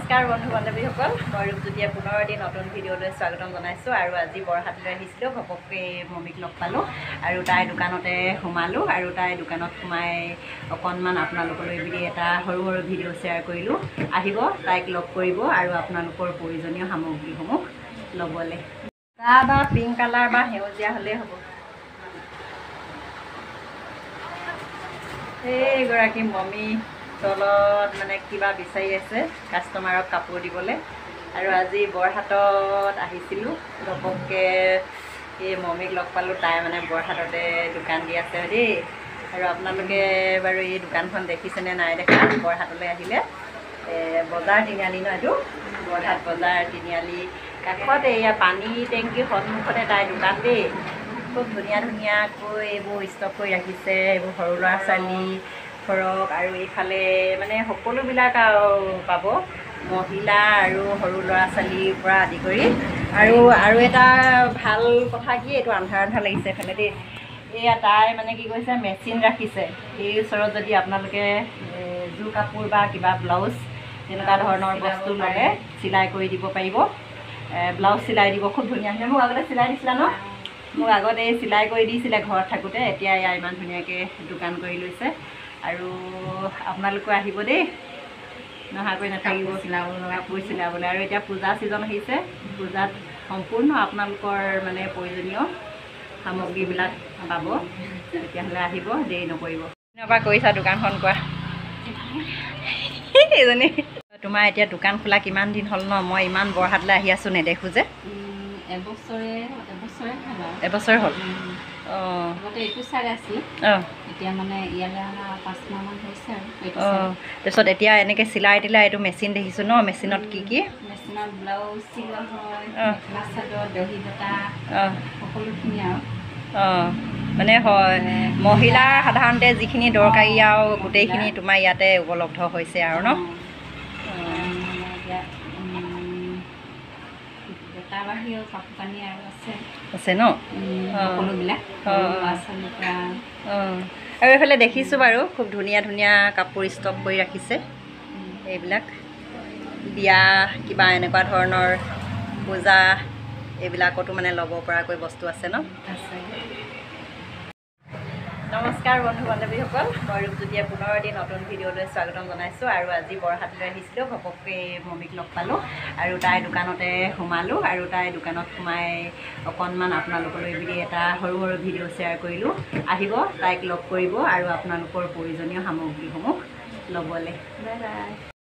নমস্কাৰ বন্ধু বান্ধৱীসকল, মই ৰূপজ্যোতিয়ে পুনৰ এটি নতুন ভিডিঅ'লৈ স্বাগতম জনাইছোঁ। আৰু আজি বৰহাটলৈ আহিছিলোঁ, ঘপককৈ মমিক লগ পালোঁ আৰু তাইৰ দোকানতে সোমালোঁ আৰু তাইৰ দোকানত সোমাই অকণমান আপোনালোকলৈ বুলি এটা সৰু সৰু ভিডিঅ' শ্বেয়াৰ কৰিলোঁ। আহিব, তাইক লগ কৰিব আৰু আপোনালোকৰ প্ৰয়োজনীয় সামগ্ৰীসমূহ ল'বলৈ। তাৰ বা পিংক কালাৰ বা সেউজীয়া হ'লেই হ'ব। এইগৰাকী মমি তলত মানে কিবা বিচাৰি আছে কাষ্টমাৰক কাপোৰ দিবলৈ। আৰু আজি বৰহাটত আহিছিলোঁ, ঘপককৈ এই মমিক লগ পালোঁ। তাই মানে বৰহাটতে দোকান দি আছে দেই। আৰু আপোনালোকে বাৰু এই দোকানখন দেখিছেনে নাই দেখা? বৰহাটলৈ আহিলে বজাৰ তিনিআলি ন, এইটো বৰহাট বজাৰ তিনিআলি কাষতে এয়া পানী টেংকিৰ সন্মুখতে তাইৰ দোকান দেই। খুব ধুনীয়া ধুনীয়াকৈ এইবোৰ ষ্টক কৰি ৰাখিছে, এইবোৰ সৰু ল'ৰা ছোৱালী ফৰক আৰু এইফালে মানে সকলোবিলাক পাব, মহিলা আৰু সৰু ল'ৰা ছোৱালীৰ পৰা আদি কৰি। আৰু এটা ভাল কথা কি, এইটো আন্ধাৰ আন্ধাৰ লাগিছে এফালে দেই। এয়া তাই মানে কি কৰিছে, মেচিন ৰাখিছে। এই ওচৰত যদি আপোনালোকে যোৰ কাপোৰ বা কিবা ব্লাউজ তেনেকুৱা ধৰণৰ বস্তু ল'লে চিলাই কৰি দিব পাৰিব। ব্লাউজ চিলাই দিব খুব ধুনীয়া ধুনীয়া। মোক আগতে চিলাই দিছিলা ন? মোক আগতে এই চিলাই কৰি দিছিলে ঘৰত থাকোঁতে। এতিয়া এয়া ইমান ধুনীয়াকৈ দোকান কৰি লৈছে। আৰু আপোনালোকে আহিব দেই, নহাকৈ নাথাকিব কাপোৰ চিলাবলৈ। আৰু এতিয়া পূজা ছিজন আহিছে, পূজাত সম্পূৰ্ণ আপোনালোকৰ মানে প্ৰয়োজনীয় সামগ্ৰীবিলাক পাব। তেতিয়াহ'লে আহিব, দেৰি নকৰিব। কেনেকুৱা কৰিছা দোকানখন কোৱা? এইজনী তোমাৰ এতিয়া দোকান খোলা কিমান দিন হ'ল ন? মই ইমান বৰহাটলৈ আহি আছোঁ, নেদেখোঁ যে। এবছৰ হ'ল। অঁ, এইটো চাই আছিলোঁ। অঁ, এতিয়া মানে ইয়ালৈ অহা 5 মাহমান হৈছে আৰু। অঁ, তাৰপিছত এতিয়া এনেকৈ চিলাই তিলাই এইটো মেচিন দেখিছোঁ ন? মেচিনত কি কি? মেচিনত ব্লাউজ চিলোৱা হয়, মেখেলা চাদৰ, দহি বটা, অঁ, সকলোখিনি আৰু। অঁ, মানে হয় মহিলাৰ সাধাৰণতে যিখিনি দৰকাৰী আৰু গোটেইখিনি তোমাৰ ইয়াতে উপলব্ধ হৈছে আৰু ন? তাৰ বাহিৰেও কাপোৰ কানি আৰু আছে ন? সকলোবিলাক ল'ৰা ছোৱালীৰ পৰা। অঁ, আৰু এইফালে দেখিছোঁ বাৰু খুব ধুনীয়া ধুনীয়া কাপোৰ ষ্টক কৰি ৰাখিছে। এইবিলাক বিয়া কিবা এনেকুৱা ধৰণৰ পূজা এইবিলাকতো মানে ল'ব পৰাকৈ বস্তু আছে ন? আছে। নমস্কাৰ বন্ধু বান্ধৱীসকল, মই ৰূপজ্যোতিয়ে পুনৰ এটি নতুন ভিডিঅ'লৈ স্বাগতম জনাইছোঁ। আৰু আজি বৰহাটলৈ আহিছিলোঁ, ঘপককৈ মমিক লগ পালোঁ আৰু তাইৰ দোকানতে সোমালোঁ আৰু তাইৰ দোকানত সোমাই অকণমান আপোনালোকলৈ বুলি এটা সৰু সৰু ভিডিঅ' শ্বেয়াৰ কৰিলোঁ। আহিব, তাইক লগ কৰিব আৰু আপোনালোকৰ প্ৰয়োজনীয় সামগ্ৰীসমূহ ল'বলৈ। Bye bye.